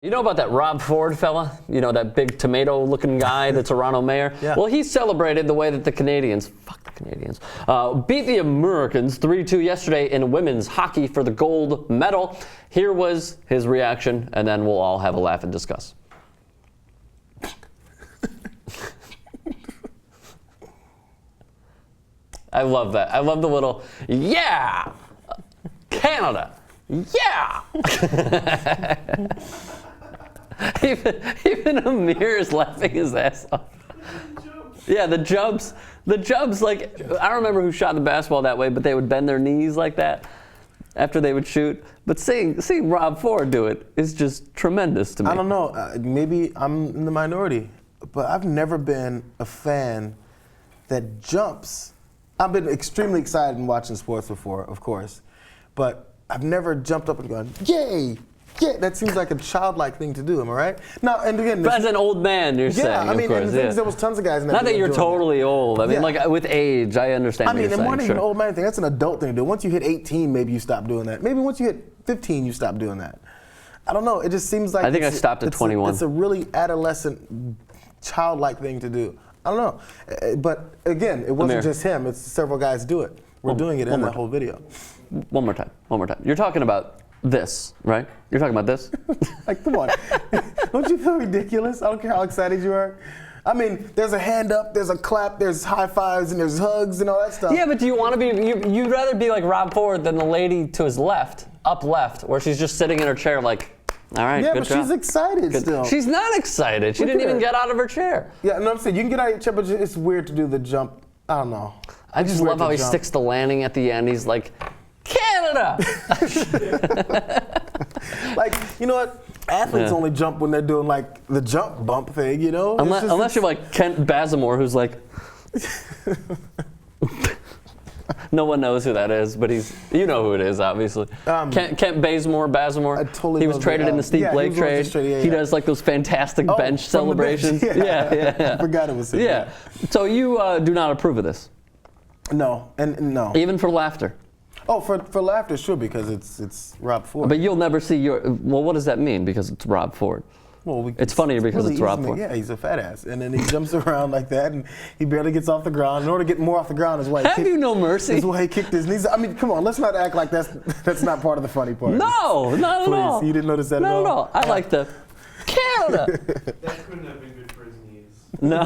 You know about that Rob Ford fella? You know, that big tomato-looking guy that's a Toronto mayor? Yeah. Well, he celebrated the way that the Canadiens, beat the Americans 3-2 yesterday in women's hockey for the gold medal. Here was his reaction, and then we'll all have a laugh and discuss. I love that. I love the little, yeah! Canada! Yeah! Even Amir is laughing his ass off. Yeah, the jumps, like, I don't remember who shot the basketball that way, but they would bend their knees like that after they would shoot. But seeing Rob Ford do it is just tremendous to me. I don't know, maybe I'm in the minority, but I've never been a fan that jumps. I've been extremely excited in watching sports before, of course, but I've never jumped up and gone, yay! Yeah, that seems like a childlike thing to do, am I right? Now, and again, but as an old man, you're saying, I mean, of course, there was tons of guys in that. Not that you're totally old. I mean, like with age, I understand. I mean, what you're and more saying, than an old man thing, that's an adult thing to do. Once you hit 18, maybe you stop doing that. Maybe once you hit 15, you stop doing that. I don't know. It just seems like I think I stopped at 21. It's a really adolescent, childlike thing to do. I don't know. But again, it wasn't just him. It's several guys do it. We're doing it in that whole video. One more time. You're talking about this, right? You're talking about this? Like, come on. Don't you feel ridiculous? I don't care how excited you are. I mean, there's a hand up, there's a clap, there's high fives, and there's hugs and all that stuff. Yeah, but do you want to be, you'd rather be like Rob Ford than the lady to his left, up left, where she's just sitting in her chair like, all right, yeah, good but job. she's excited still. She's not excited. She didn't even get out of her chair. Yeah, no, I'm saying, you can get out of your chair, but it's weird to do the jump. I don't know. I just love how he sticks the landing at the end. He's like, Canada! Like, you know what? Athletes only jump when they're doing like the jump bump thing, you know? Unless you're like Kent Bazemore, who's like, no one knows who that is, but you know who it is, obviously. Kent Bazemore. I totally he was traded in the Steve Blake trade. He does like those fantastic bench celebrations. Yeah. I forgot it was him. Yeah. So you do not approve of this? No, and no. Even for laughter? Oh, for laughter, sure, because it's Rob Ford. But you'll never see well, what does that mean? Because it's Rob Ford. Well, it's funny because it's Rob Ford. Yeah, he's a fat ass, and then he jumps around like that, and he barely gets off the ground. In order to get more off the ground, is why have you no mercy? Is why he kicked his knees. I mean, come on, let's not act like that's not part of the funny part. No, not at all. Please, you didn't notice that at all? Not at all. I like the Canada. That couldn't have been good for his knees. No.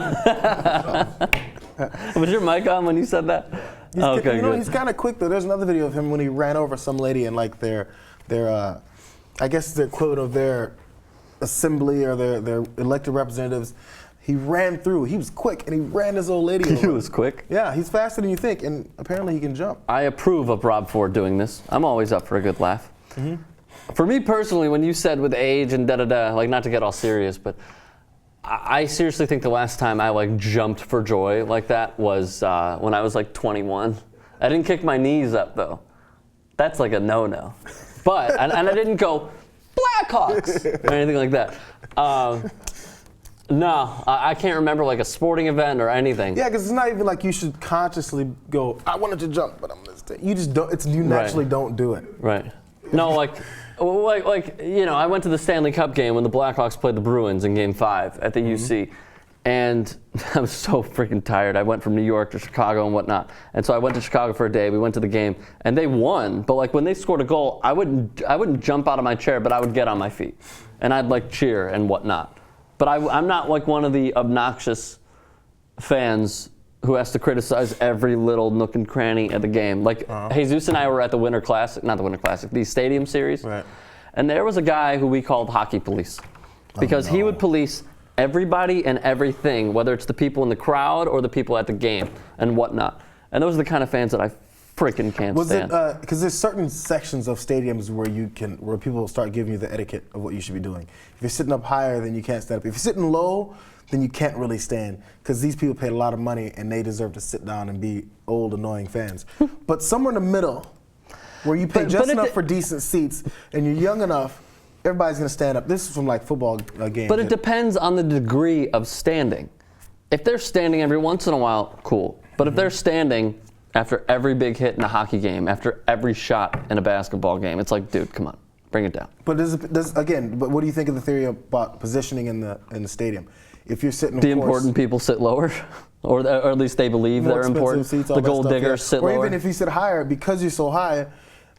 Was your mic on when you said that? Okay, good. He's kind of quick though. There's another video of him when he ran over some lady in like their I guess the equivalent of their assembly or their elected representatives. He ran through. He was quick, and he ran this old lady over. He was quick? Yeah, he's faster than you think, and apparently he can jump. I approve of Rob Ford doing this. I'm always up for a good laugh. Mm-hmm. For me personally, when you said with age and da-da-da, like not to get all serious, but I seriously think the last time I like jumped for joy like that was when I was like 21. I didn't kick my knees up though. That's like a no-no. But, and I didn't go, Blackhawks, or anything like that. No, I can't remember like a sporting event or anything. Yeah, because it's not even like you should consciously go, I wanted to jump, but I'm going to stay. You just don't, you naturally don't do it. Right. No, like, you know, I went to the Stanley Cup game when the Blackhawks played the Bruins in Game 5 at the UC. And I was so freaking tired. I went from New York to Chicago and whatnot. And so I went to Chicago for a day. We went to the game, and they won. But like when they scored a goal, I wouldn't jump out of my chair, but I would get on my feet, and I'd like cheer and whatnot. But I'm not like one of the obnoxious fans who has to criticize every little nook and cranny at the game. Like Jesus and I were at the Winter Classic, not the Winter Classic, the Stadium Series. Right. And there was a guy who we called Hockey Police, because he would police everybody and everything, whether it's the people in the crowd or the people at the game and whatnot. And those are the kind of fans that I freaking can't stand. Was it because there's certain sections of stadiums where people will start giving you the etiquette of what you should be doing. If you're sitting up higher, then you can't stand up. If you're sitting low, then you can't really stand, because these people paid a lot of money and they deserve to sit down and be old, annoying fans. But somewhere in the middle, where you pay just enough for decent seats and you're young enough, everybody's going to stand up. This is from like football games. But it depends on the degree of standing. If they're standing every once in a while, cool. But if they're standing after every big hit in a hockey game, after every shot in a basketball game, it's like, dude, come on. Bring it down. But but what do you think of the theory about positioning in the stadium? If you're sitting, The important people sit lower, or at least they believe they're important. Seats, The gold diggers sit or lower. Or even if you sit higher, because you're so high,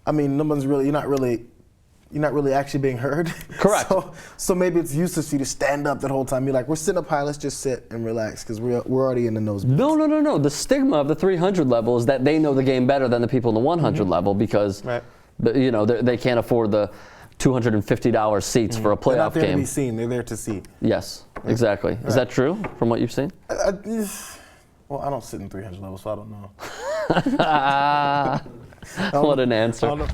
I mean, you're not really actually being heard. Correct. So maybe it's useless for you to stand up that whole time. You're like, we're sitting up high, let's just sit and relax because we're already in the nosebleeds. No. The stigma of the 300 level is that they know the game better than the people in the 100 level because, they can't afford the $250 seats for a playoff They're not there game. to be seen. They're there to see. Yes, exactly. Is that true from what you've seen? Well, I don't sit in 300 levels, so I don't know. What an answer. I don't know.